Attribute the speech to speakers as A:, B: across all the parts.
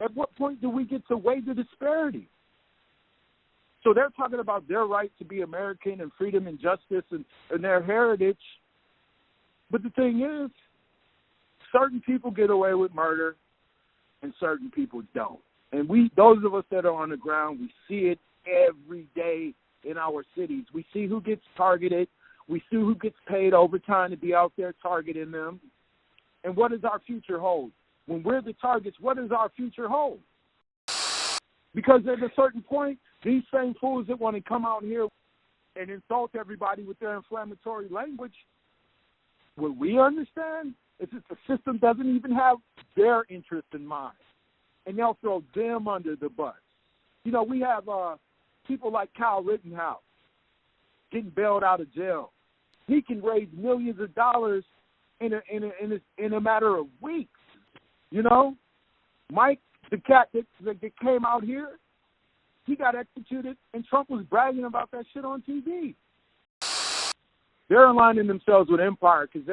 A: At what point do we get to weigh the disparity? So they're talking about their right to be American and freedom and justice and their heritage. But the thing is, certain people get away with murder and certain people don't. And those of us that are on the ground, we see it every day in our cities. We see who gets targeted. We see who gets paid overtime to be out there targeting them. And what does our future hold? When we're the targets, what does our future hold? Because at a certain point, these same fools that want to come out here and insult everybody with their inflammatory language, what we understand is that the system doesn't even have their interest in mind. And they'll throw them under the bus. You know, we have people like Kyle Rittenhouse getting bailed out of jail. He can raise millions of dollars in a matter of weeks. You know, Mike, the cat that came out here, he got executed, and Trump was bragging about that shit on TV. They're aligning themselves with empire because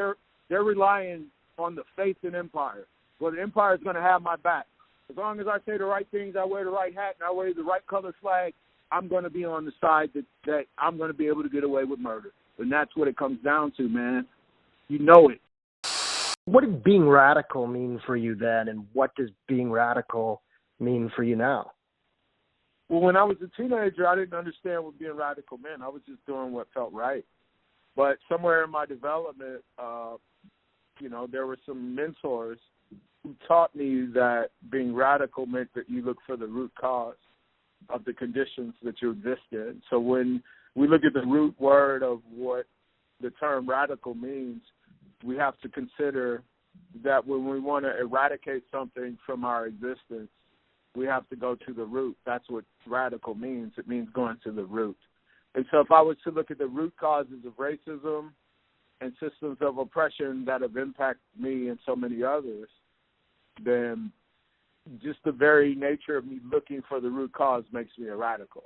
A: they're relying on the faith in empire. Well, the empire is going to have my back. As long as I say the right things, I wear the right hat, and I wear the right color flag, I'm going to be on the side that I'm going to be able to get away with murder. And that's what it comes down to, man. You know it.
B: What did being radical mean for you then, and what does being radical mean for you now?
A: Well, when I was a teenager, I didn't understand what being radical meant. I was just doing what felt right. But somewhere in my development, there were some mentors who taught me that being radical meant that you look for the root cause of the conditions that you exist in. So when we look at the root word of what the term radical means, we have to consider that when we want to eradicate something from our existence, we have to go to the root. That's what radical means. It means going to the root. And so if I was to look at the root causes of racism and systems of oppression that have impacted me and so many others, then just the very nature of me looking for the root cause makes me a radical.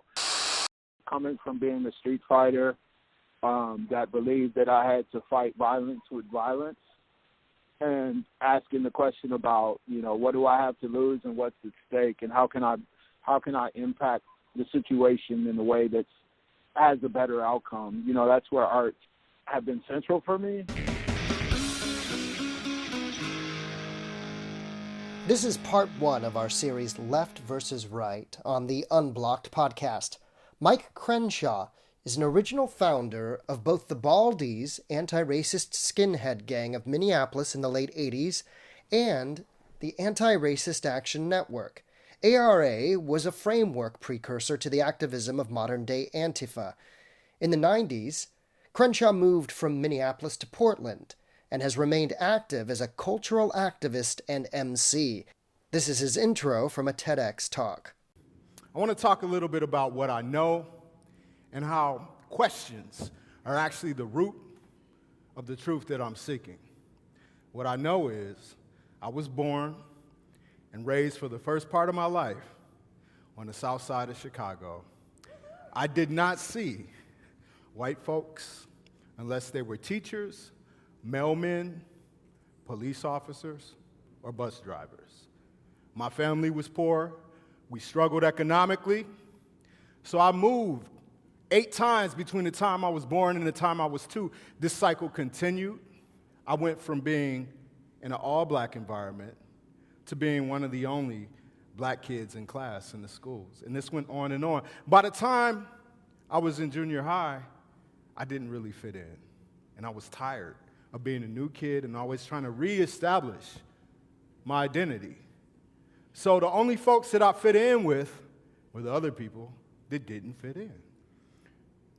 A: Coming from being a street fighter that believed that I had to fight violence with violence, and asking the question about, what do I have to lose and what's at stake, and how can I impact the situation in a way that has a better outcome. That's where arts have been central for me.
C: This is part 1 of our series Left versus Right on the Unblocked podcast. Mike Crenshaw is an original founder of both the Baldies anti-racist skinhead gang of Minneapolis in the late 80s and the Anti-Racist Action Network. ARA was a framework precursor to the activism of modern-day Antifa. In the 90s, Crenshaw moved from Minneapolis to Portland and has remained active as a cultural activist and MC. This is his intro from a TEDx talk.
D: I want to talk a little bit about what I know and how questions are actually the root of the truth that I'm seeking. What I know is I was born and raised for the first part of my life on the south side of Chicago. I did not see white folks unless they were teachers, mailmen, police officers, or bus drivers. My family was poor. We struggled economically. So I moved 8 times between the time I was born and the time I was 2. This cycle continued. I went from being in an all-black environment to being one of the only black kids in class in the schools. And this went on and on. By the time I was in junior high, I didn't really fit in. And I was tired of being a new kid and always trying to reestablish my identity. So the only folks that I fit in with were the other people that didn't fit in.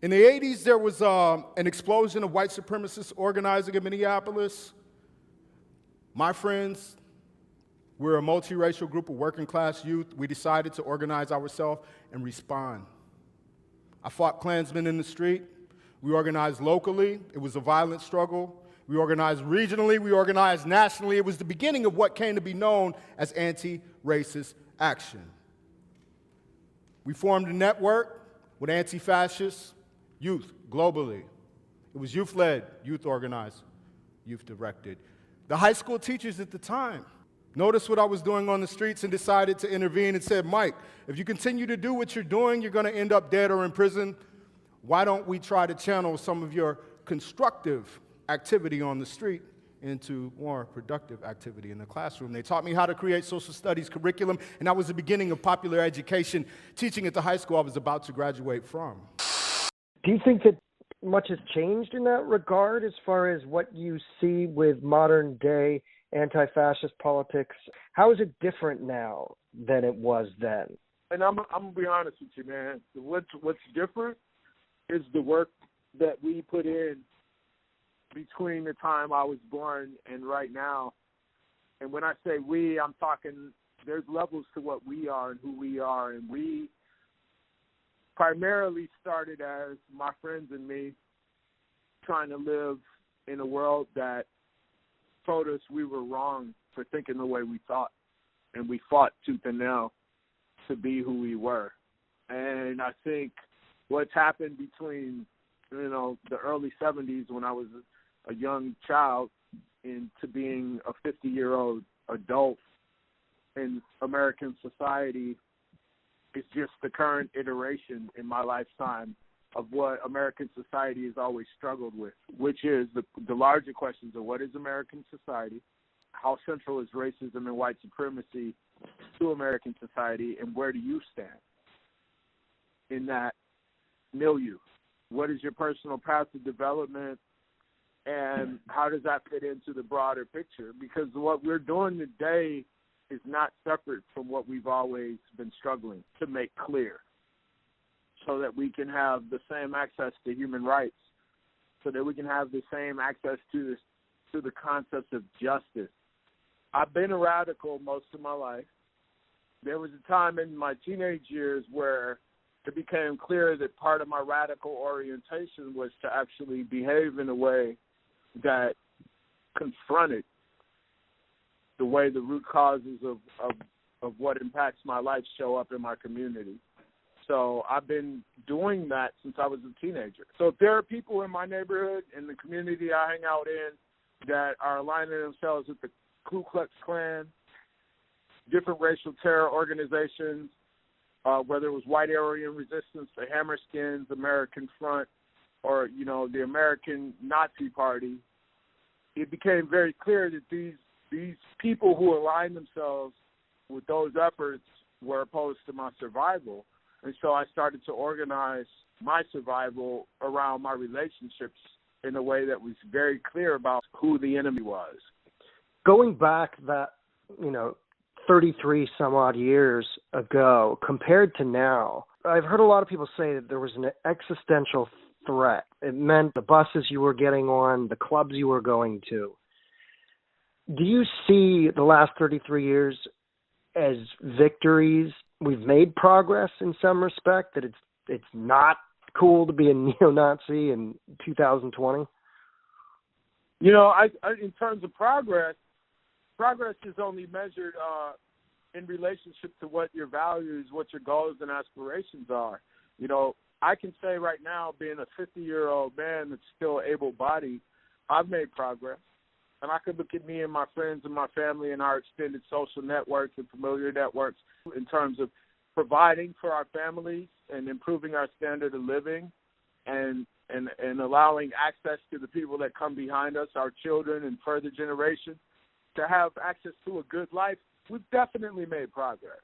D: In the 80s, there was an explosion of white supremacists organizing in Minneapolis. My friends, we're a multiracial group of working class youth. We decided to organize ourselves and respond. I fought Klansmen in the street. We organized locally. It was a violent struggle. We organized regionally. We organized nationally. It was the beginning of what came to be known as anti-racist action. We formed a network with anti-fascist youth globally. It was youth-led, youth-organized, youth-directed. The high school teachers at the time, noticed what I was doing on the streets and decided to intervene and said, Mike, if you continue to do what you're doing, you're going to end up dead or in prison. Why don't we try to channel some of your constructive activity on the street into more productive activity in the classroom? They taught me how to create social studies curriculum, and that was the beginning of popular education, teaching at the high school I was about to graduate from.
B: Do you think that much has changed in that regard as far as what you see with modern day anti-fascist politics? How is it different now than it was then?
A: And I'm gonna be honest with you, man. What's different is the work that we put in between the time I was born and right now. And when I say we, I'm talking there's levels to what we are and who we are. And we primarily started as my friends and me trying to live in a world that told us we were wrong for thinking the way we thought. And we fought tooth and nail to be who we were. And I think what's happened between, the early 70s when I was a young child into being a 50-year-old adult in American society is just the current iteration in my lifetime of what American society has always struggled with, which is the larger questions of what is American society, how central is racism and white supremacy to American society, and where do you stand in that milieu? What is your personal path to development, and how does that fit into the broader picture? Because what we're doing today is not separate from what we've always been struggling to make clear, so that we can have the same access to human rights, so that we can have the same access to the concepts of justice. I've been a radical most of my life. There was a time in my teenage years where it became clear that part of my radical orientation was to actually behave in a way that confronted the way the root causes of what impacts my life show up in my community. So I've been doing that since I was a teenager. So if there are people in my neighborhood, in the community I hang out in, that are aligning themselves with the Ku Klux Klan, different racial terror organizations, whether it was White Aryan Resistance, the Hammerskins, American Front, or, the American Nazi Party, it became very clear that these people who aligned themselves with those efforts were opposed to my survival. And so I started to organize my survival around my relationships in a way that was very clear about who the enemy was.
B: Going back that, 33 some odd years ago compared to now, I've heard a lot of people say that there was an existential threat. It meant the buses you were getting on, the clubs you were going to. Do you see the last 33 years as victories? We've made progress in some respect, that it's not cool to be a neo-Nazi in 2020?
A: In terms of progress is only measured in relationship to what your values, what your goals and aspirations are. I can say right now, being a 50-year-old man that's still able-bodied, I've made progress. And I could look at me and my friends and my family and our extended social networks and familiar networks in terms of providing for our families and improving our standard of living and allowing access to the people that come behind us, our children and further generations, to have access to a good life. We've definitely made progress,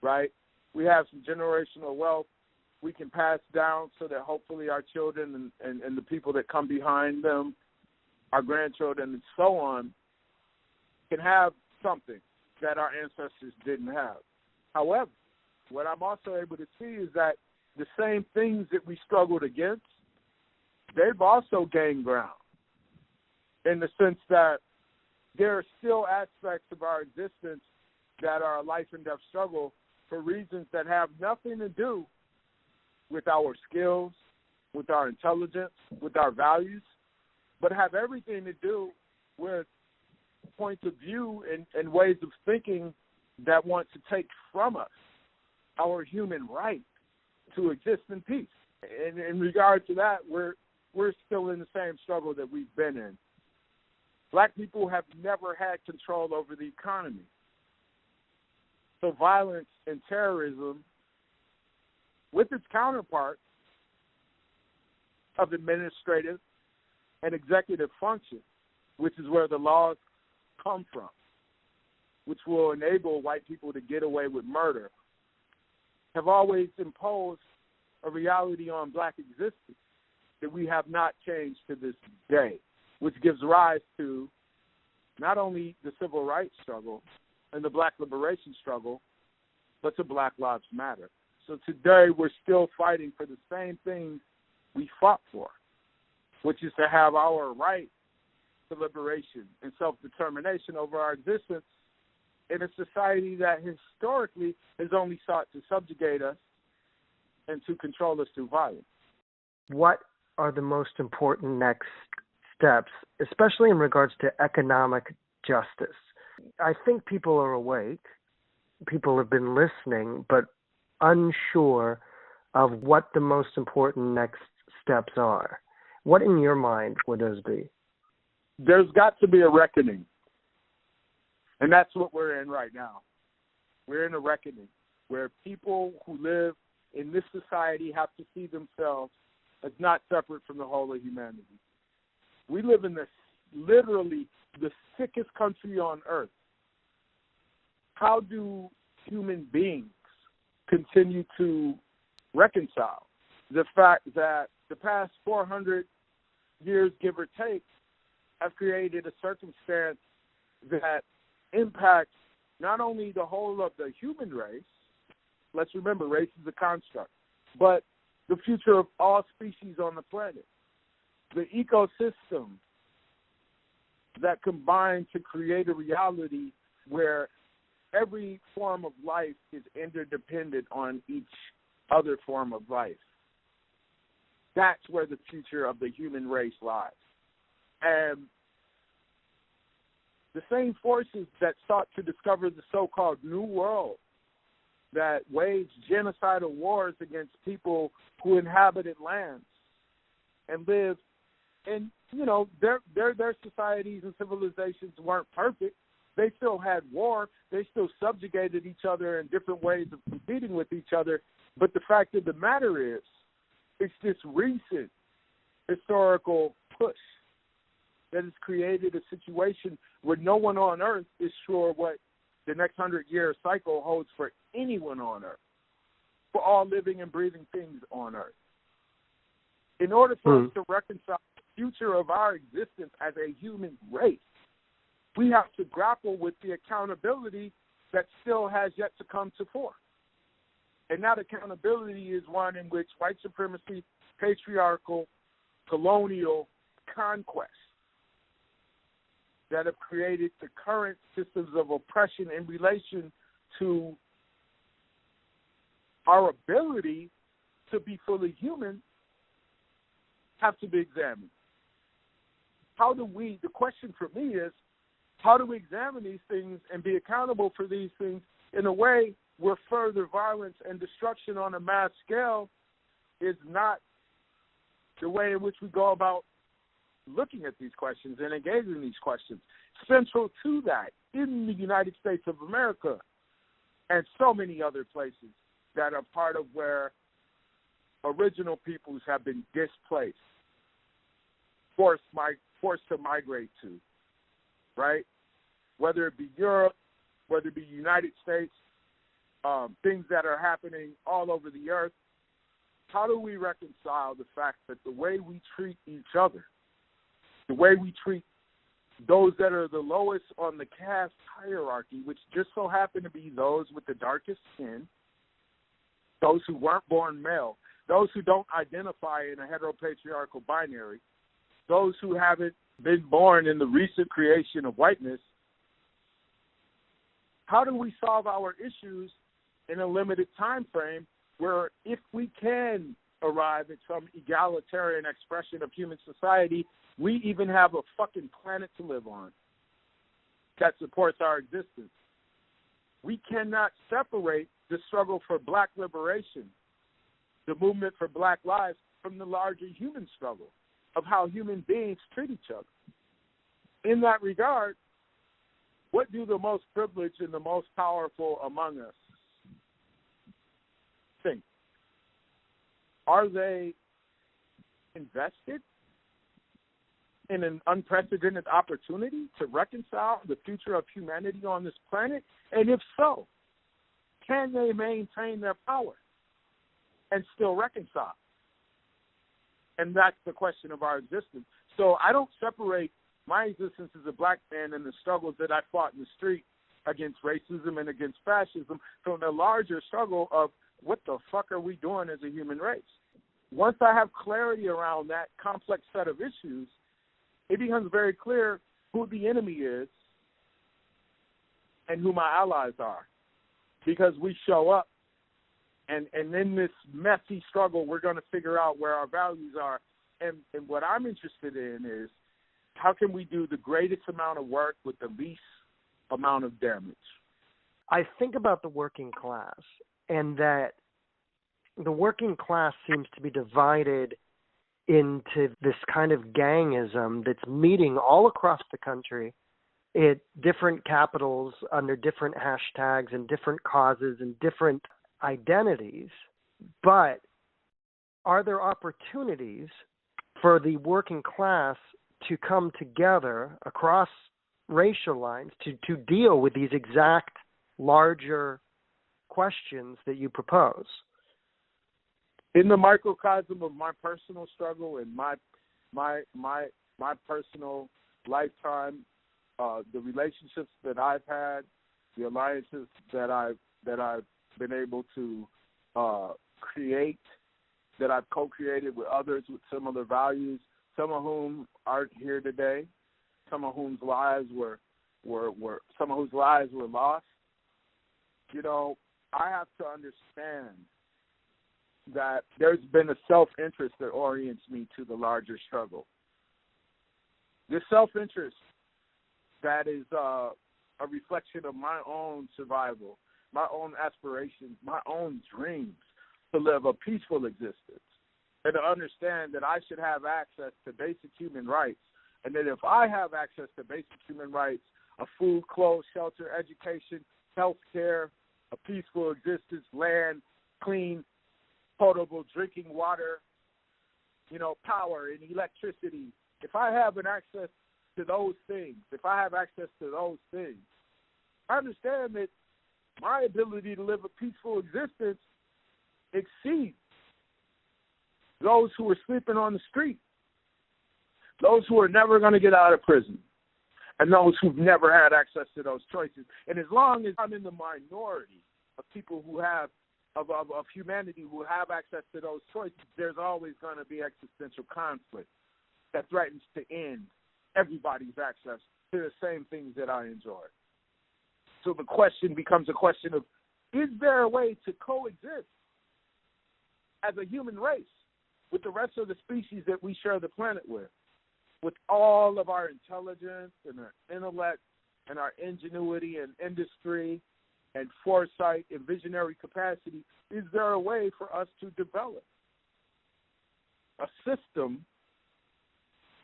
A: right? We have some generational wealth we can pass down so that hopefully our children and the people that come behind them, our grandchildren and so on, can have something that our ancestors didn't have. However, what I'm also able to see is that the same things that we struggled against, they've also gained ground, in the sense that there are still aspects of our existence that are a life and death struggle for reasons that have nothing to do with our skills, with our intelligence, with our values, but have everything to do with points of view and ways of thinking that want to take from us our human right to exist in peace. And in regard to that, we're still in the same struggle that we've been in. Black people have never had control over the economy. So violence and terrorism, with its counterparts of administrative and executive function, which is where the laws come from, which will enable white people to get away with murder, have always imposed a reality on black existence that we have not changed to this day, which gives rise to not only the civil rights struggle and the black liberation struggle, but to Black Lives Matter. So today we're still fighting for the same things we fought for, which is to have our right to liberation and self-determination over our existence in a society that historically has only sought to subjugate us and to control us through violence.
B: What are the most important next steps, especially in regards to economic justice? I think people are awake. People have been listening, but unsure of what the most important next steps are. What, in your mind, would those be?
A: There's got to be a reckoning. And that's what we're in right now. We're in a reckoning where people who live in this society have to see themselves as not separate from the whole of humanity. We live in literally the sickest country on earth. How do human beings continue to reconcile the fact that the past 400 years, give or take, have created a circumstance that impacts not only the whole of the human race, let's remember race is a construct, but the future of all species on the planet, the ecosystem that combine to create a reality where every form of life is interdependent on each other form of life. That's where the future of the human race lies. And the same forces that sought to discover the so-called New World, that waged genocidal wars against people who inhabited lands and lived, and their societies and civilizations weren't perfect. They still had war. They still subjugated each other in different ways of competing with each other. But the fact of the matter is, it's this recent historical push that has created a situation where no one on earth is sure what the next 100-year cycle holds for anyone on earth, for all living and breathing things on earth. In order for us to reconcile the future of our existence as a human race, we have to grapple with the accountability that still has yet to come to fore. And that accountability is one in which white supremacy, patriarchal, colonial conquest that have created the current systems of oppression in relation to our ability to be fully human have to be examined. The question for me is, how do we examine these things and be accountable for these things in a way where further violence and destruction on a mass scale is not the way in which we go about looking at these questions and engaging in these questions? Central to that, in the United States of America and so many other places that are part of where original peoples have been displaced, forced to migrate to, right? Whether it be Europe, whether it be United States, things that are happening all over the earth. How do we reconcile the fact that the way we treat each other, the way we treat those that are the lowest on the caste hierarchy, which just so happen to be those with the darkest skin, those who weren't born male, those who don't identify in a heteropatriarchal binary, those who haven't been born in the recent creation of whiteness, how do we solve our issues in a limited time frame where if we can arrive at some egalitarian expression of human society, we even have a fucking planet to live on that supports our existence? We cannot separate the struggle for black liberation, the movement for black lives, from the larger human struggle of how human beings treat each other. In that regard, what do the most privileged and the most powerful among us think? Are they invested in an unprecedented opportunity to reconcile the future of humanity on this planet? And if so, can they maintain their power and still reconcile? And that's the question of our existence. So I don't separate my existence as a black man and the struggles that I fought in the street against racism and against fascism from the larger struggle of what the fuck are we doing as a human race? Once I have clarity around that complex set of issues, it becomes very clear who the enemy is and who my allies are. Because we show up, and in this messy struggle, we're going to figure out where our values are. And what I'm interested in is how can we do the greatest amount of work with the least amount of damage?
B: I think about the working class, and that the working class seems to be divided into this kind of gangism that's meeting all across the country at different capitals under different hashtags and different causes and different identities. But are there opportunities for the working class to come together across racial lines to deal with these exact larger questions that you propose?
A: In the microcosm of my personal struggle and my personal lifetime, the relationships that I've had, the alliances that I've been able to create, that I've co-created with others with similar values, some of whom aren't here today, some of whose lives were lost. You know, I have to understand that there's been a self-interest that orients me to the larger struggle. This self-interest that is a reflection of my own survival, my own aspirations, my own dreams to live a peaceful existence, and to understand that I should have access to basic human rights, and that if I have access to basic human rights of food, clothes, shelter, education, health care, a peaceful existence, land, clean, potable drinking water, power and electricity, if I have an access to those things, I understand that my ability to live a peaceful existence exceeds those who are sleeping on the street, those who are never going to get out of prison, and those who've never had access to those choices. And as long as I'm in the minority of people who have of humanity who have access to those choices, there's always going to be existential conflict that threatens to end everybody's access to the same things that I enjoy. So the question becomes a question of, is there a way to coexist as a human race with the rest of the species that we share the planet with all of our intelligence and our intellect and our ingenuity and industry and foresight and visionary capacity? Is there a way for us to develop a system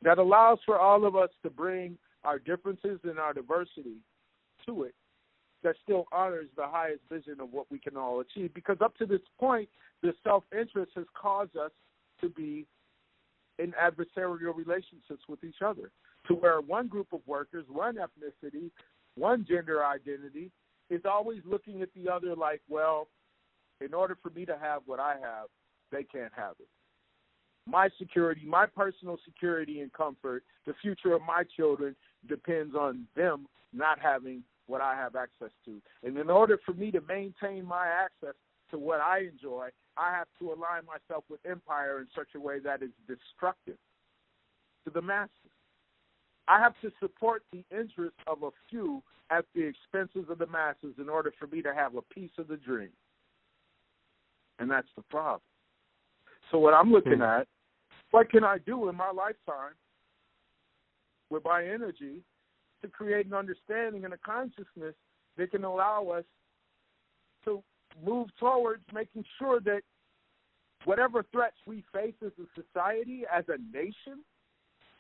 A: that allows for all of us to bring our differences and our diversity to it, that still honors the highest vision of what we can all achieve? Because up to this point, the self-interest has caused us to be in adversarial relationships with each other, to where one group of workers, one ethnicity, one gender identity is always looking at the other like, well, in order for me to have what I have, they can't have it. My security, my personal security and comfort, the future of my children depends on them not having what I have access to. And in order for me to maintain my access to what I enjoy, I have to align myself with empire in such a way that is destructive to the masses. I have to support the interests of a few at the expenses of the masses in order for me to have a piece of the dream. And that's the problem. So what I'm looking at, what can I do in my lifetime with my energy to create an understanding and a consciousness that can allow us to move towards making sure that whatever threats we face as a society, as a nation,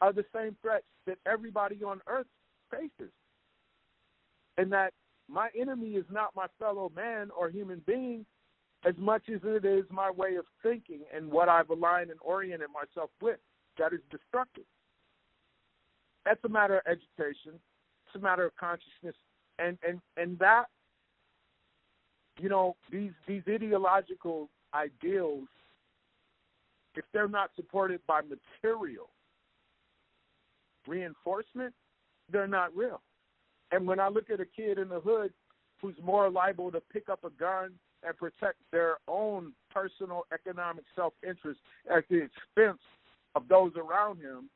A: are the same threats that everybody on earth faces. and that my enemy is not my fellow man or human being as much as it is my way of thinking and what I've aligned and oriented myself with that is destructive. That's a matter of education. It's a matter of consciousness. And that, you know, these ideological ideals, if they're not supported by material reinforcement, they're not real. And when I look at a kid in the hood who's more liable to pick up a gun and protect their own personal economic self-interest at the expense of those around him,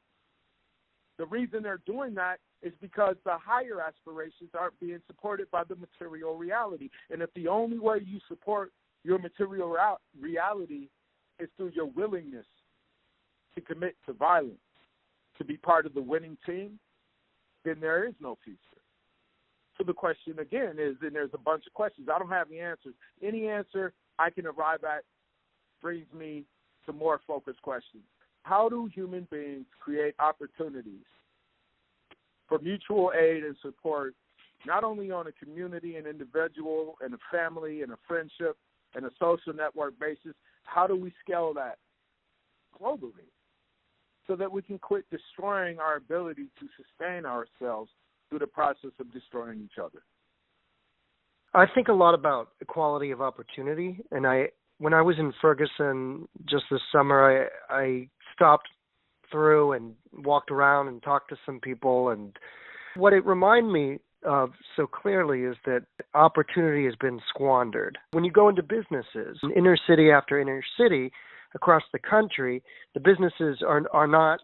A: the reason they're doing that is because the higher aspirations aren't being supported by the material reality. And if the only way you support your material reality is through your willingness to commit to violence, to be part of the winning team, then there is no future. So the question again is, and there's a bunch of questions. I don't have the answers. Any answer I can arrive at brings me to more focused questions. How do human beings create opportunities for mutual aid and support, not only on a community and individual and a family and a friendship and a social network basis? How do we scale that globally so that we can quit destroying our ability to sustain ourselves through the process of destroying each other?
B: I think a lot about equality of opportunity, and when I was in Ferguson just this summer, I stopped through and walked around and talked to some people, and what it reminded me of so clearly is that opportunity has been squandered. When you go into businesses, in inner city after inner city across the country, the businesses are not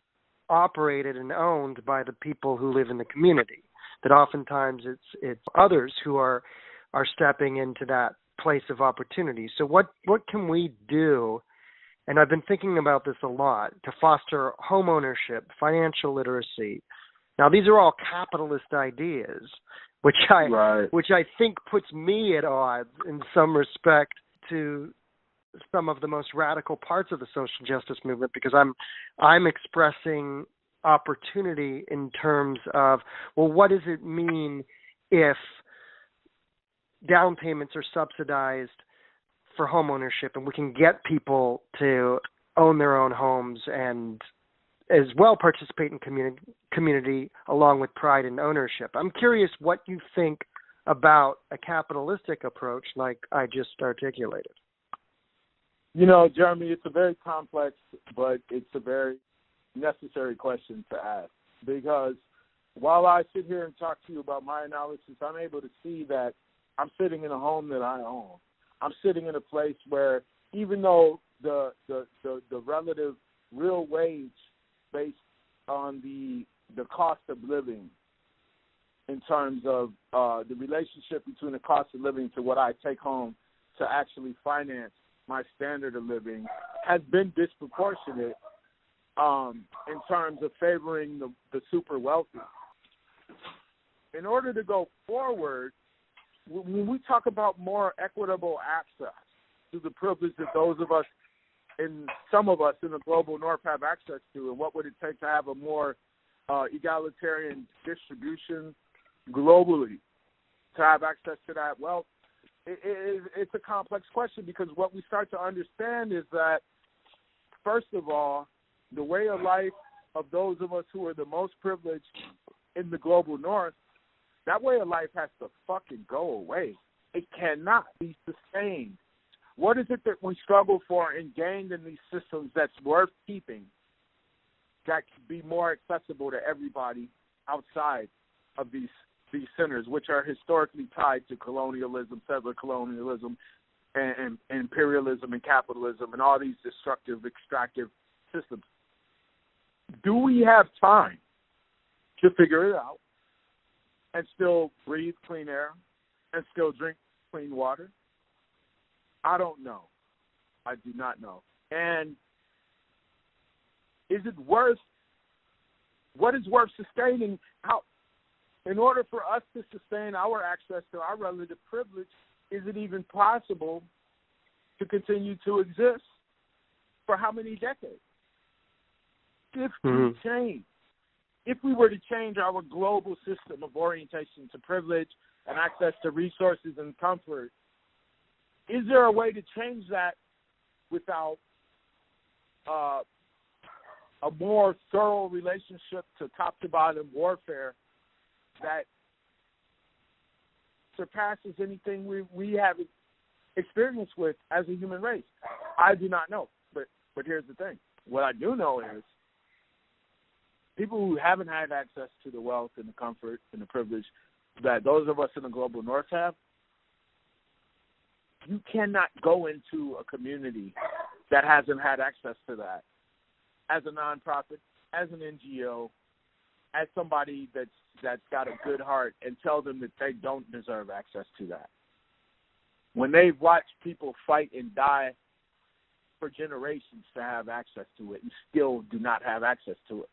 B: operated and owned by the people who live in the community. That oftentimes it's others who are stepping into that place of opportunity. So what can we do? And I've been thinking about this a lot, to foster home ownership, financial literacy. Now, these are all capitalist ideas, which I think puts me at odds in some respect to some of the most radical parts of the social justice movement, because I'm expressing opportunity in terms of, well, what does it mean if down payments are subsidized for home ownership and we can get people to own their own homes and as well participate in community along with pride and ownership? I'm curious what you think about a capitalistic approach like I just articulated.
A: You know, Jeremy, it's a very complex, but it's a very necessary question to ask, because while I sit here and talk to you about my analysis, I'm able to see that I'm sitting in a home that I own. I'm sitting in a place where even though the relative real wage based on the cost of living in terms of the relationship between the cost of living to what I take home to actually finance my standard of living has been disproportionate in terms of favoring the super wealthy. In order to go forward, when we talk about more equitable access to the privilege that those of us, and some of us in the global north have access to, and what would it take to have a more egalitarian distribution globally to have access to that wealth, it's a complex question, because what we start to understand is that, first of all, the way of life of those of us who are the most privileged in the global north, that way of life has to fucking go away. It cannot be sustained. What is it that we struggle for and gained in these systems that's worth keeping, that could be more accessible to everybody outside of these centers, which are historically tied to colonialism, settler colonialism, and imperialism and capitalism and all these destructive, extractive systems? Do we have time to figure it out and still breathe clean air and still drink clean water? I don't know. I do not know. And is it worth, what is worth sustaining? How, in order for us to sustain our access to our relative privilege, is it even possible to continue to exist for how many decades? If we change, if we were to change our global system of orientation to privilege and access to resources and comfort. Is there a way to change that without a more thorough relationship to top-to-bottom warfare that surpasses anything we have experienced with as a human race? I do not know, but here's the thing. What I do know is people who haven't had access to the wealth and the comfort and the privilege that those of us in the global north have, you cannot go into a community that hasn't had access to that as a nonprofit, as an NGO, as somebody that's got a good heart, and tell them that they don't deserve access to that. When they've watched people fight and die for generations to have access to it and still do not have access to it.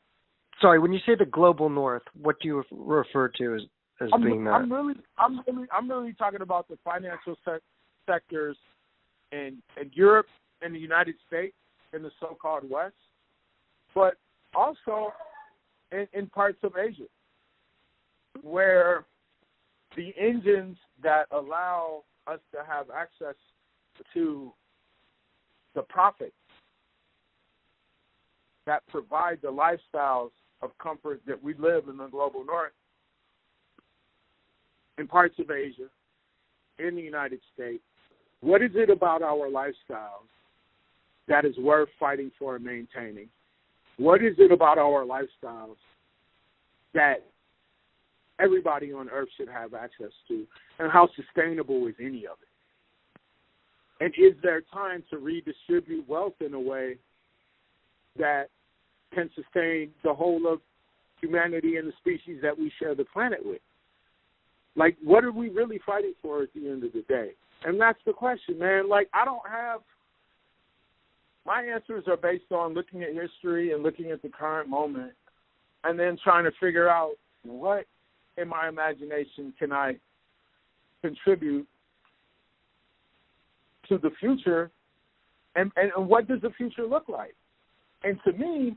B: Sorry, when you say the global north, what do you refer to as being that?
A: I'm really talking about the financial sectors in Europe and the United States in the so-called West, but also in parts of Asia, where the engines that allow us to have access to the profits that provide the lifestyles of comfort that we live in the global north, in parts of Asia, in the United States. What is it about our lifestyles that is worth fighting for and maintaining? What is it about our lifestyles that everybody on earth should have access to, and how sustainable is any of it? And is there time to redistribute wealth in a way that can sustain the whole of humanity and the species that we share the planet with? Like, what are we really fighting for at the end of the day? And that's the question, man. Like, my answers are based on looking at history and looking at the current moment, and then trying to figure out what in my imagination can I contribute to the future, and what does the future look like? And to me,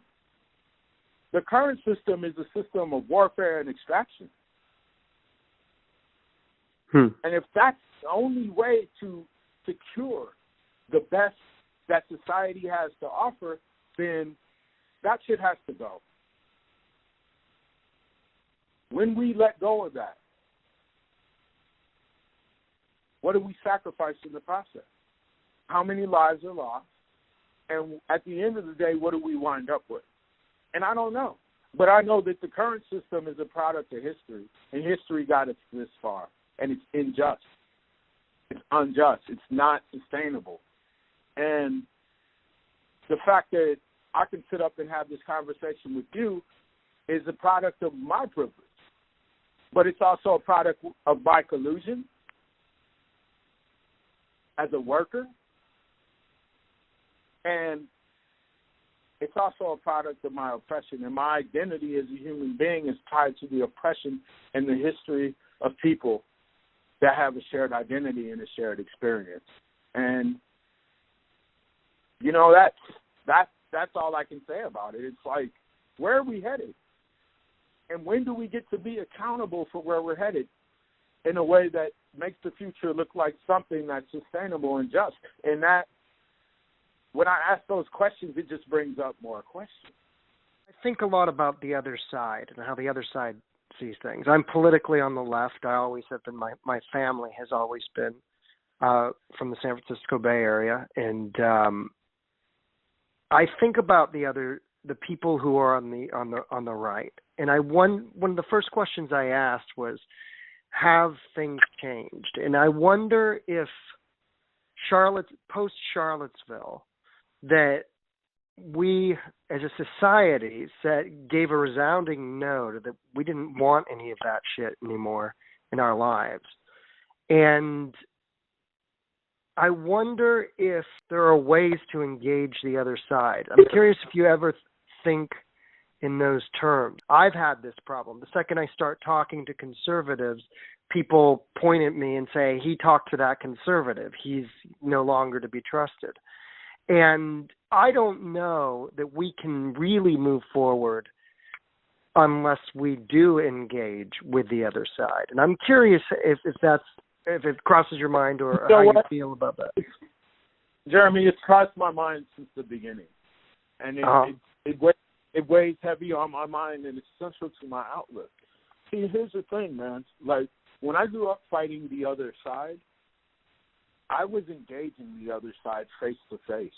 A: the current system is a system of warfare and extraction. And if that's the only way to secure the best that society has to offer, then that shit has to go. When we let go of that, what do we sacrifice in the process? How many lives are lost? And at the end of the day, what do we wind up with? And I don't know. But I know that the current system is a product of history, and history got us this far. And it's unjust. It's unjust. It's not sustainable. And the fact that I can sit up and have this conversation with you is a product of my privilege. But it's also a product of my collusion as a worker. And it's also a product of my oppression. And my identity as a human being is tied to the oppression and the history of people that have a shared identity and a shared experience. And, you know, that's all I can say about it. It's like, where are we headed? And when do we get to be accountable for where we're headed in a way that makes the future look like something that's sustainable and just? And that, when I ask those questions, it just brings up more questions.
B: I think a lot about the other side and how the other side sees things. I'm politically on the left. I always have been. My family has always been from the San Francisco Bay Area, and I think about the people who are on the right. And one of the first questions I asked was, have things changed? And I wonder if post Charlottesville, that we as a society gave a resounding no, that we didn't want any of that shit anymore in our lives. And I wonder if there are ways to engage the other side. I'm curious if you ever think in those terms. I've had this problem. The second I start talking to conservatives, people point at me and say, he talked to that conservative. He's no longer to be trusted. And I don't know that we can really move forward unless we do engage with the other side. And I'm curious if it crosses your mind or how you feel about that.
A: Jeremy, it's crossed my mind since the beginning. And it weighs heavy on my mind, and it's central to my outlook. See, here's the thing, man. Like, when I grew up fighting the other side, I was engaging the other side face to face.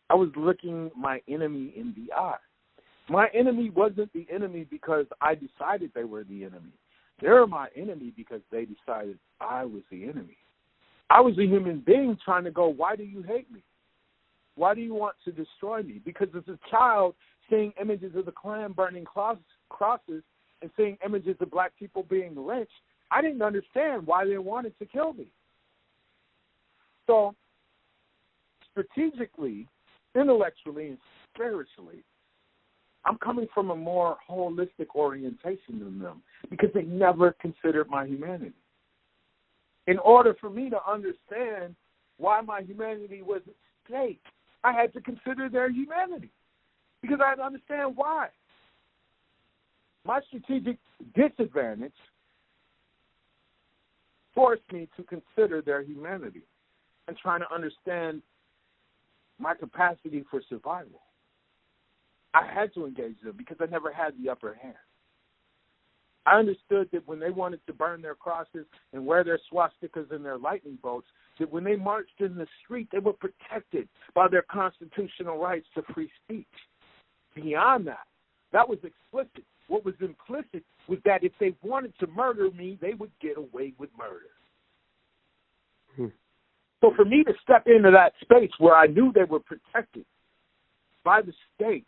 A: I was looking my enemy in the eye. My enemy wasn't the enemy because I decided they were the enemy. They're my enemy because they decided I was the enemy. I was a human being trying to go, why do you hate me? Why do you want to destroy me? Because as a child, seeing images of the Klan burning crosses and seeing images of black people being lynched, I didn't understand why they wanted to kill me. So, strategically, intellectually, and spiritually, I'm coming from a more holistic orientation than them because they never considered my humanity. In order for me to understand why my humanity was at stake, I had to consider their humanity because I had to understand why. My strategic disadvantage forced me to consider their humanity and trying to understand my capacity for survival. I had to engage them because I never had the upper hand. I understood that when they wanted to burn their crosses and wear their swastikas and their lightning bolts, that when they marched in the street, they were protected by their constitutional rights to free speech. Beyond that, that was explicit. What was implicit was that if they wanted to murder me, they would get away with murder. So for me to step into that space where I knew they were protected by the state,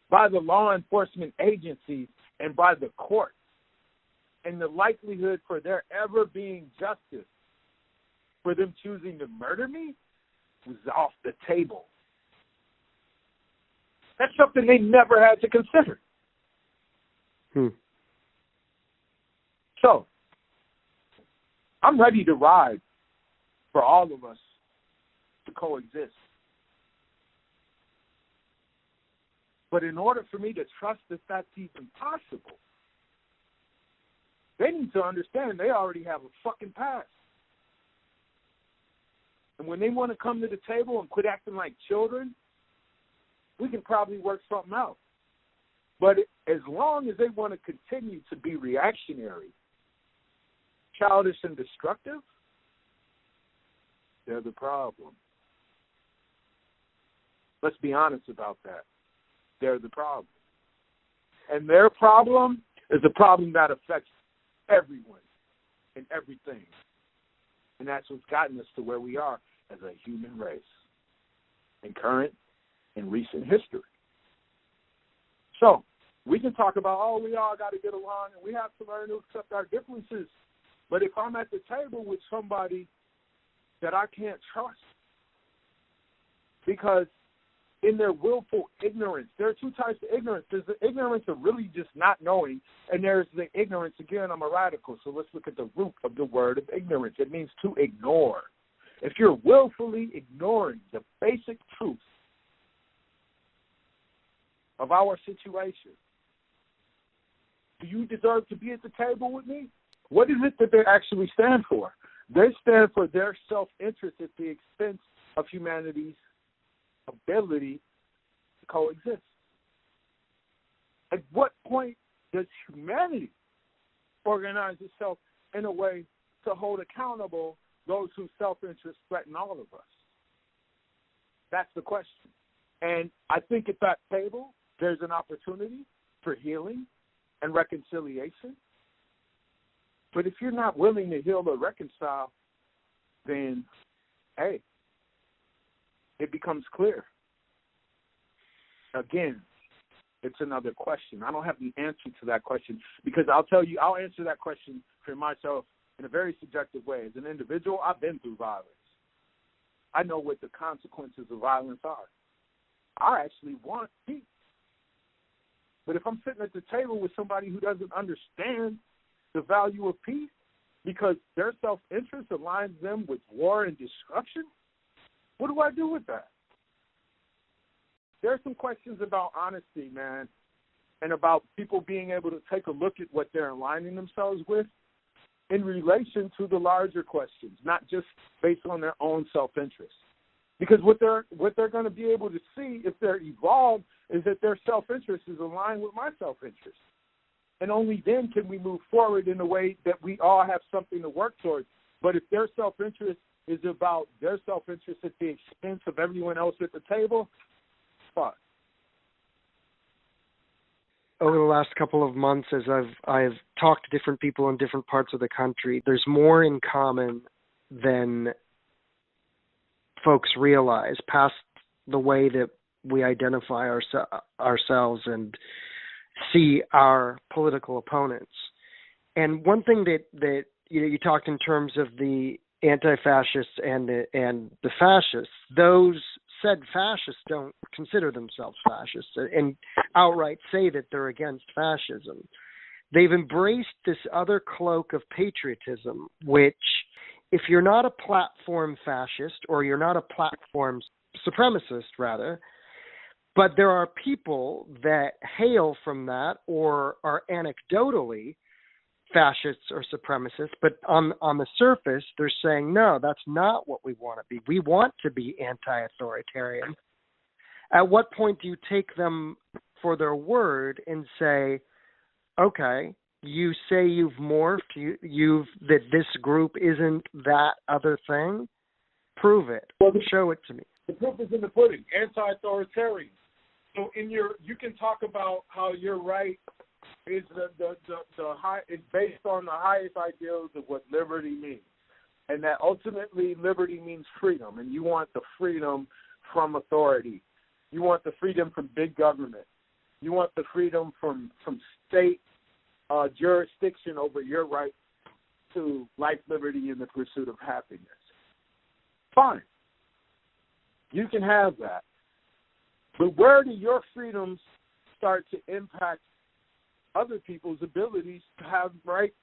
A: by the law enforcement agencies, and by the court, and the likelihood for there ever being justice for them choosing to murder me was off the table. That's something they never had to consider. So, I'm ready to ride for all of us to coexist. But in order for me to trust that that's even possible, they need to understand they already have a fucking past. And when they want to come to the table and quit acting like children, we can probably work something out. But as long as they want to continue to be reactionary, childish, and destructive, they're the problem. Let's be honest about that. They're the problem. And their problem is a problem that affects everyone and everything. And that's what's gotten us to where we are as a human race in current and recent history. So, we can talk about, we all got to get along and we have to learn to accept our differences. But if I'm at the table with somebody that I can't trust because in their willful ignorance, there are two types of ignorance. There's the ignorance of really just not knowing, and there's the ignorance, again, I'm a radical, so let's look at the root of the word of ignorance. It means to ignore. If you're willfully ignoring the basic truth of our situation, do you deserve to be at the table with me? What is it that they actually stand for? They stand for their self-interest at the expense of humanity's ability to coexist. At what point does humanity organize itself in a way to hold accountable those whose self-interest threaten all of us? That's the question. And I think at that table, there's an opportunity for healing and reconciliation. But if you're not willing to heal or reconcile, then, hey, it becomes clear. Again, it's another question. I don't have the answer to that question because I'll answer that question for myself in a very subjective way. As an individual, I've been through violence. I know what the consequences of violence are. I actually want peace. But if I'm sitting at the table with somebody who doesn't understand the value of peace because their self-interest aligns them with war and destruction, what do I do with that? There are some questions about honesty, man, and about people being able to take a look at what they're aligning themselves with in relation to the larger questions, not just based on their own self-interest. Because what they're going to be able to see if they're evolved is that their self-interest is aligned with my self-interest. And only then can we move forward in a way that we all have something to work towards. But if their self-interest is about their self-interest at the expense of everyone else at the table, fuck.
B: Over the last couple of months, as I've talked to different people in different parts of the country, there's more in common than folks realize, past the way that we identify ourselves and see our political opponents. And one thing that you talked in terms of the anti-fascists and the fascists, those said fascists don't consider themselves fascists and outright say that they're against fascism. They've embraced this other cloak of patriotism, which, if you're not a platform fascist, or you're not a platform supremacist, rather, but there are people that hail from that or are anecdotally fascists or supremacists, but on the surface, they're saying, no, that's not what we want to be. We want to be anti-authoritarian. At what point do you take them for their word and say, okay, you say you've morphed, that this group isn't that other thing? Prove it. Well, show it to me.
A: The proof is in the pudding. Anti-authoritarian. So you can talk about how your right is the high. It's based on the highest ideals of what liberty means, and that ultimately liberty means freedom, and you want the freedom from authority. You want the freedom from big government. You want the freedom from state jurisdiction over your right to life, liberty, and the pursuit of happiness. Fine. You can have that. But where do your freedoms start to impact other people's abilities to have rights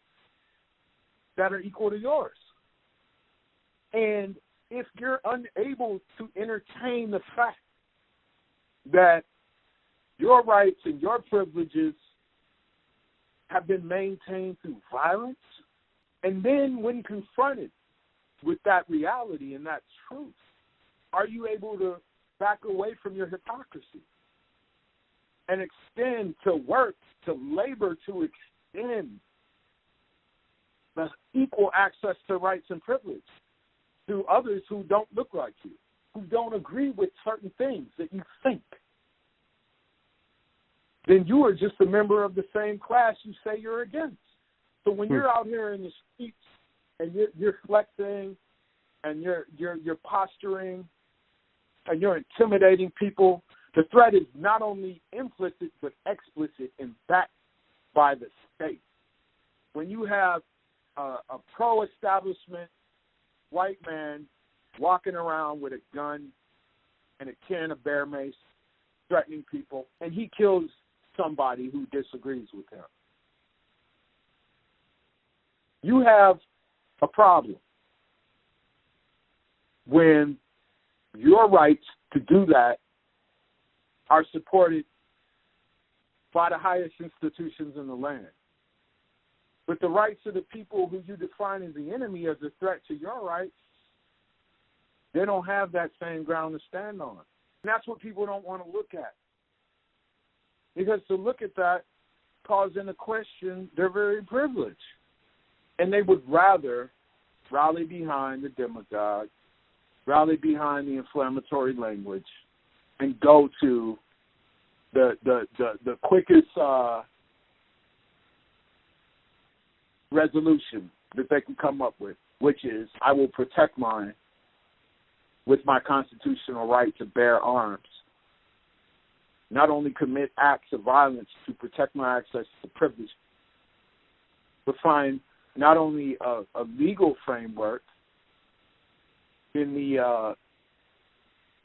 A: that are equal to yours? And if you're unable to entertain the fact that your rights and your privileges have been maintained through violence, and then when confronted with that reality and that truth, are you able to back away from your hypocrisy and extend to work, to labor, to extend the equal access to rights and privilege to others who don't look like you, who don't agree with certain things that you think? Then you are just a member of the same class you say you're against. So when you're out here in the streets and you're flexing and you're posturing and you're intimidating people, the threat is not only implicit but explicit and backed by the state. When you have a pro-establishment white man walking around with a gun and a can of bear mace threatening people, and he kills somebody who disagrees with him, you have a problem when your rights to do that are supported by the highest institutions in the land. But the rights of the people who you define as the enemy as a threat to your rights, they don't have that same ground to stand on. And that's what people don't want to look at. Because to look at that calls into question their very privilege. And they would rather rally behind the demagogue, rally behind the inflammatory language, and go to the quickest resolution that they can come up with, which is, I will protect mine with my constitutional right to bear arms. Not only commit acts of violence to protect my access to privilege, but find not only a legal framework in the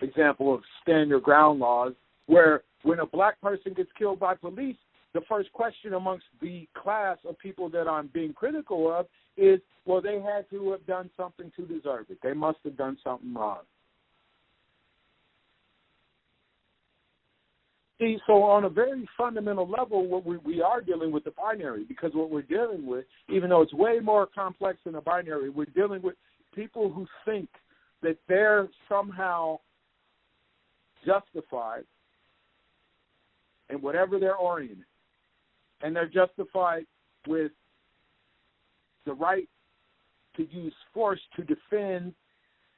A: example of stand your ground laws, where when a black person gets killed by police, the first question amongst the class of people that I'm being critical of is, well, they had to have done something to deserve it. They must have done something wrong. See, so on a very fundamental level, what we are dealing with the binary, because what we're dealing with, even though it's way more complex than a binary, we're dealing with people who think that they're somehow justified in whatever they're oriented. And they're justified with the right to use force to defend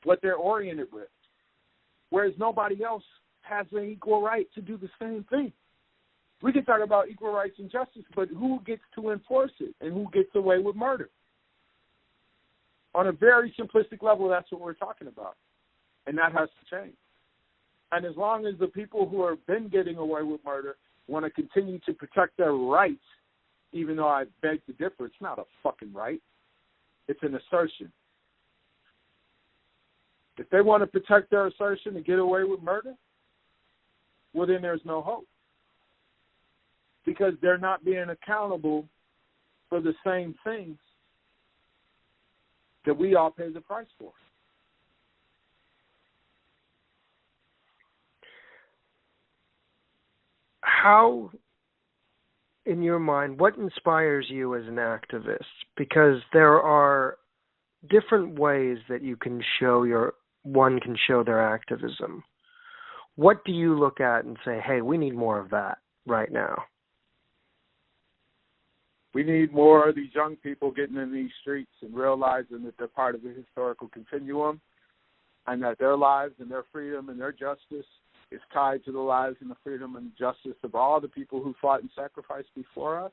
A: what they're oriented with, whereas nobody else has an equal right to do the same thing. We can talk about equal rights and justice, but who gets to enforce it and who gets away with murder? On a very simplistic level, that's what we're talking about, and that has to change. And as long as the people who have been getting away with murder want to continue to protect their rights, even though I beg to differ, it's not a fucking right. It's an assertion. If they want to protect their assertion and get away with murder, well, then there's no hope, because they're not being accountable for the same things that we all pay the price for.
B: How, in your mind, what inspires you as an activist? Because there are different ways that you can show one can show their activism. What do you look at and say, hey, we need more of that right now?
A: We need more of these young people getting in these streets and realizing that they're part of the historical continuum, and that their lives and their freedom and their justice is tied to the lives and the freedom and justice of all the people who fought and sacrificed before us.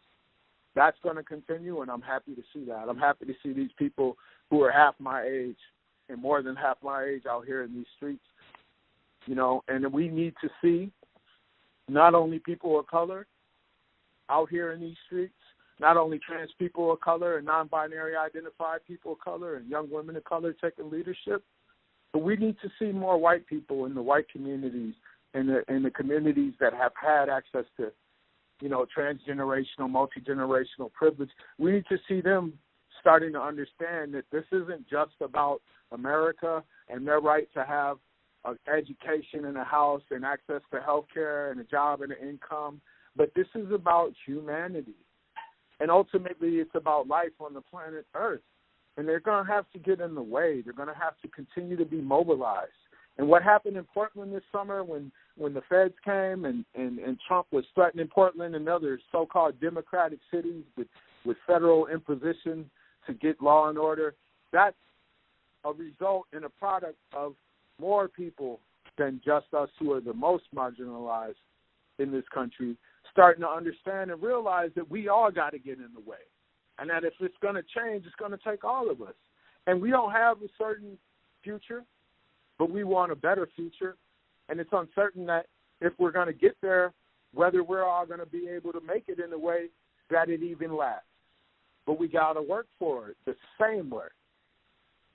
A: That's going to continue, and I'm happy to see that. I'm happy to see these people who are half my age and more than half my age out here in these streets. You know, and we need to see not only people of color out here in these streets, not only trans people of color and non-binary identified people of color and young women of color taking leadership, but we need to see more white people in the white communities and the communities that have had access to, you know, transgenerational, multi-generational privilege. We need to see them starting to understand that this isn't just about America and their right to have an education and a house and access to health care and a job and an income, but this is about humanity. And ultimately, it's about life on the planet Earth. And they're going to have to get in the way. They're going to have to continue to be mobilized. And what happened in Portland this summer when the feds came and Trump was threatening Portland and other so-called democratic cities with federal imposition to get law and order, that's a result and a product of more people than just us who are the most marginalized in this country starting to understand and realize that we all got to get in the way. And that if it's going to change, it's going to take all of us. And we don't have a certain future, but we want a better future. And it's uncertain that if we're going to get there, whether we're all going to be able to make it in a way that it even lasts. But we got to work for it the same way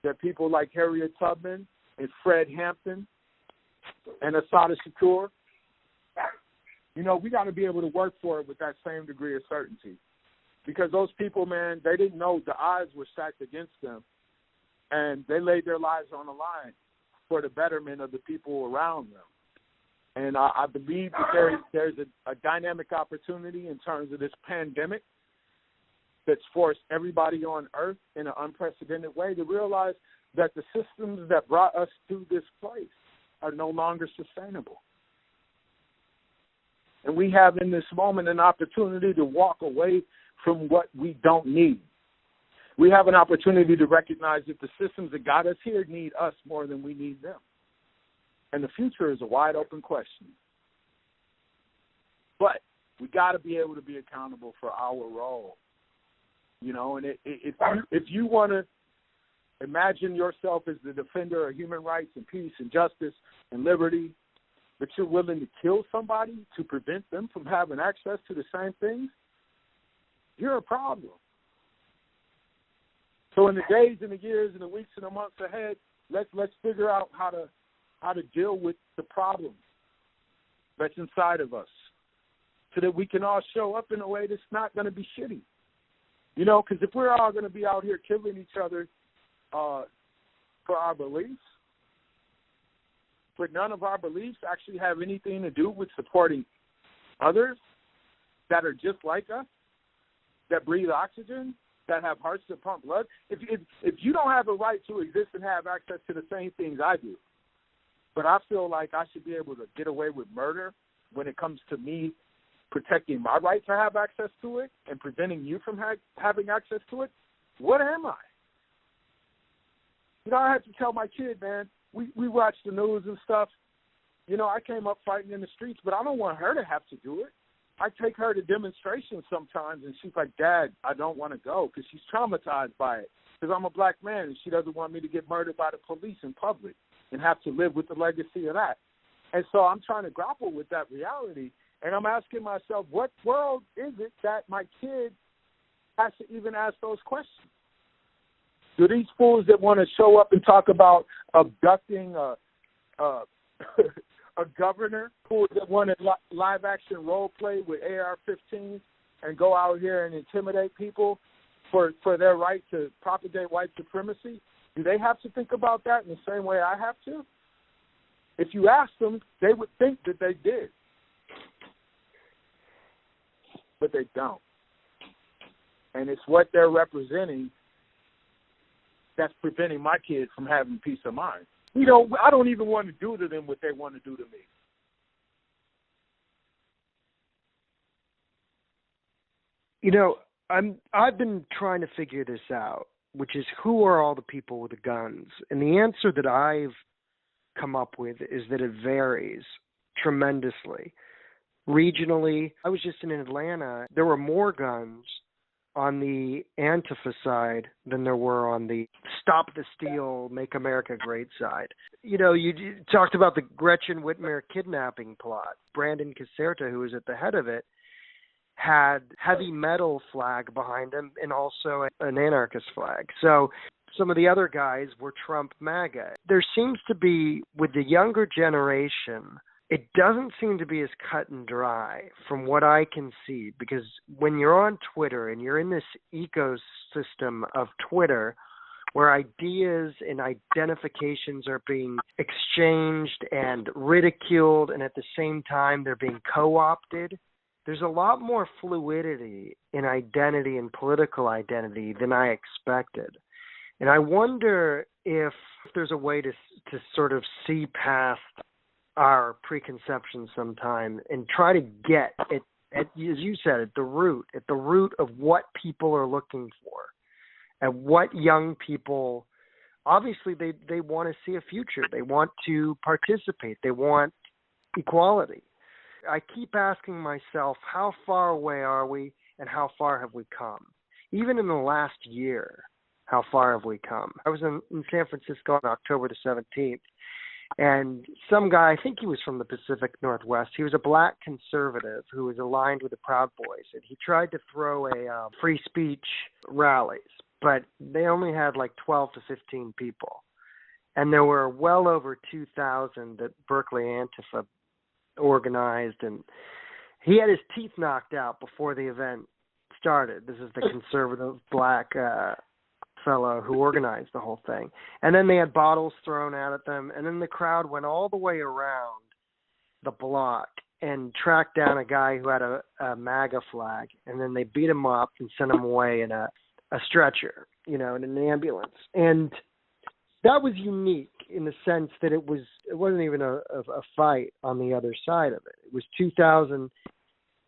A: that people like Harriet Tubman and Fred Hampton and Assata Shakur, you know, we got to be able to work for it with that same degree of certainty. Because those people, man, they didn't know the odds were stacked against them. And they laid their lives on the line for the betterment of the people around them. And I believe that there's a dynamic opportunity in terms of this pandemic that's forced everybody on Earth in an unprecedented way to realize that the systems that brought us to this place are no longer sustainable. And we have in this moment an opportunity to walk away from what we don't need. We have an opportunity to recognize that the systems that got us here need us more than we need them. And the future is a wide open question. But we got to be able to be accountable for our role. You know, and if you want to imagine yourself as the defender of human rights and peace and justice and liberty, but you're willing to kill somebody to prevent them from having access to the same things, you're a problem. So in the days and the years and the weeks and the months ahead, let's figure out how to deal with the problem that's inside of us so that we can all show up in a way that's not going to be shitty. You know, because if we're all going to be out here killing each other for our beliefs, but none of our beliefs actually have anything to do with supporting others that are just like us, that breathe oxygen, that have hearts that pump blood. If you don't have a right to exist and have access to the same things I do, but I feel like I should be able to get away with murder when it comes to me protecting my right to have access to it and preventing you from having access to it, what am I? You know, I have to tell my kid, man, we watch the news and stuff. You know, I came up fighting in the streets, but I don't want her to have to do it. I take her to demonstrations sometimes, and she's like, Dad, I don't want to go, because she's traumatized by it, because I'm a black man, and she doesn't want me to get murdered by the police in public and have to live with the legacy of that. And so I'm trying to grapple with that reality, and I'm asking myself, what world is it that my kid has to even ask those questions? Do these fools that want to show up and talk about abducting a governor, fools that want to live-action role play with AR-15s and go out here and intimidate people for their right to propagate white supremacy, do they have to think about that in the same way I have to? If you ask them, they would think that they did. But they don't. And it's what they're representing that's preventing my kids from having peace of mind. You know, I don't even want to do to them what they want to do to me.
B: You know, I've been trying to figure this out, which is who are all the people with the guns? And the answer that I've come up with is that it varies tremendously. Regionally, I was just in Atlanta. There were more guns on the Antifa side than there were on the Stop the Steal, Make America Great side. You know, you talked about the Gretchen Whitmer kidnapping plot. Brandon Caserta, who was at the head of it, had heavy metal flag behind him and also an anarchist flag. So some of the other guys were Trump MAGA. There seems to be, with the younger generation, it doesn't seem to be as cut and dry from what I can see, because when you're on Twitter and you're in this ecosystem of Twitter where ideas and identifications are being exchanged and ridiculed, and at the same time they're being co-opted, there's a lot more fluidity in identity and political identity than I expected. And I wonder if there's a way to sort of see past our preconceptions sometime and try to get at, as you said, at the root of what people are looking for, and what young people, obviously they want to see a future. They want to participate. They want equality. I keep asking myself, how far away are we and how far have we come? Even in the last year, how far have we come? I was in San Francisco on October the 17th, and some guy, I think he was from the Pacific Northwest, he was a black conservative who was aligned with the Proud Boys, and he tried to throw a free speech rallies, but they only had like 12 to 15 people. And there were well over 2,000 that Berkeley Antifa organized, and he had his teeth knocked out before the event started. This is the conservative black fellow who organized the whole thing. And then they had bottles thrown out at them, and then the crowd went all the way around the block and tracked down a guy who had a MAGA flag, and then they beat him up and sent him away in a stretcher, you know, in an ambulance. And that was unique in the sense that it wasn't even a fight on the other side of it. It was 2,000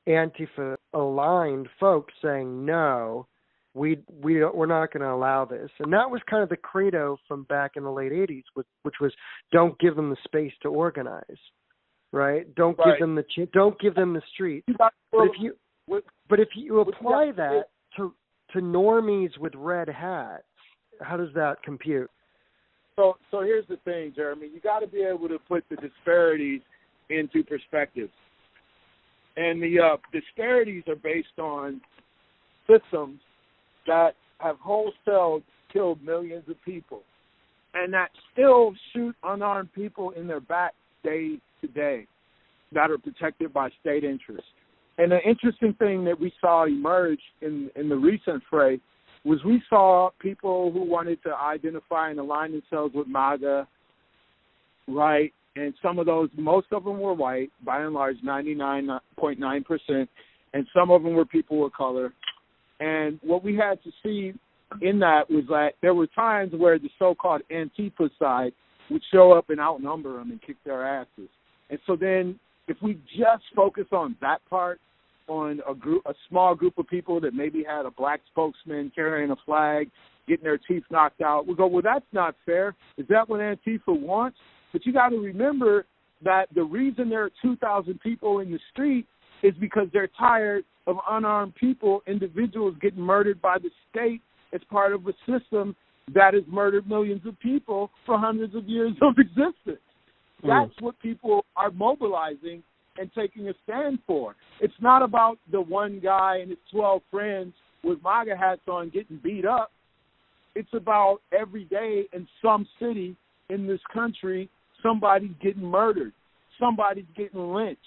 B: Antifa-aligned folks saying, no, we're not going to allow this. And that was kind of the credo from back in the late 80s, which was, don't give them the space to organize, right? Don't give them the street. But if you apply that to normies with red hats, how does that compute?
A: So here's the thing, Jeremy. You got to be able to put the disparities into perspective. And the disparities are based on systems that have wholesale killed millions of people and that still shoot unarmed people in their back day to day that are protected by state interests. And the interesting thing that we saw emerge in the recent fray was we saw people who wanted to identify and align themselves with MAGA, right, And some of those, most of them were white, by and large, 99.9%, and some of them were people of color. And what we had to see in that was that there were times where the so-called Antifa side would show up and outnumber them and kick their asses. And so then if we just focus on that part, on a small group of people that maybe had a black spokesman carrying a flag, getting their teeth knocked out, we go, well, that's not fair. Is that what Antifa wants? But you got to remember that the reason there are 2,000 people in the street is because they're tired of unarmed people, individuals getting murdered by the state as part of a system that has murdered millions of people for hundreds of years of existence. That's what people are mobilizing and taking a stand for. It's not about the one guy and his 12 friends with MAGA hats on getting beat up. It's about every day in some city in this country, somebody's getting murdered, somebody's getting lynched.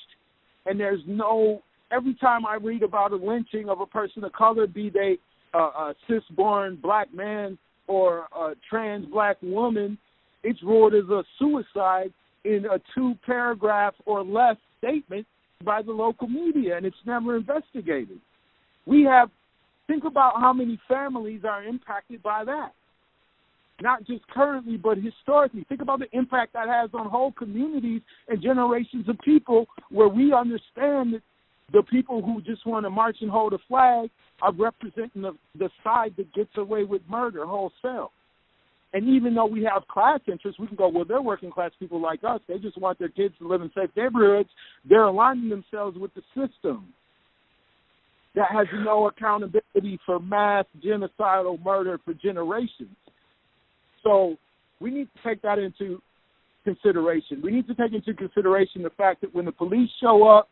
A: And there's no, every time I read about a lynching of a person of color, be they a cis-born black man or a trans black woman, it's ruled as a suicide in a 2-paragraph or less statement by the local media, and it's never investigated. Think about how many families are impacted by that. Not just currently, but historically. Think about the impact that has on whole communities and generations of people where we understand that the people who just want to march and hold a flag are representing the side that gets away with murder wholesale. And even though we have class interests, we can go, well, they're working class people like us. They just want their kids to live in safe neighborhoods. They're aligning themselves with the system that has no accountability for mass genocidal murder for generations. So we need to take that into consideration. We need to take into consideration the fact that when the police show up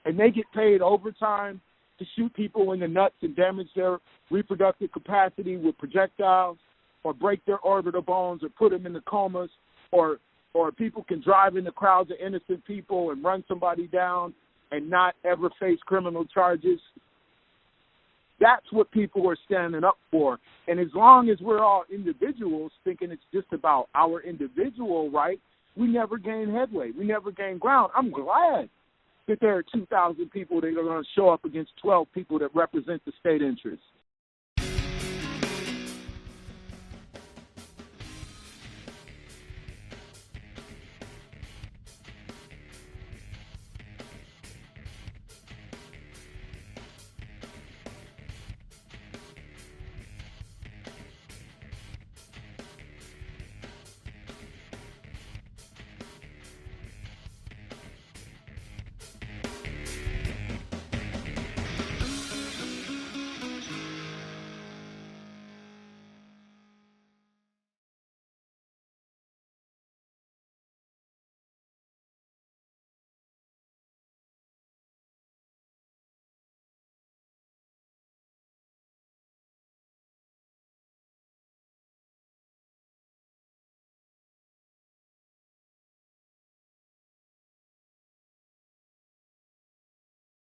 A: and they get paid overtime to shoot people in the nuts and damage their reproductive capacity with projectiles, or break their orbital bones, or put them in the comas, or people can drive into crowds of innocent people and run somebody down and not ever face criminal charges. That's what people are standing up for. And as long as we're all individuals thinking it's just about our individual rights, we never gain headway. We never gain ground. I'm glad that there are 2,000 people that are going to show up against 12 people that represent the state interests.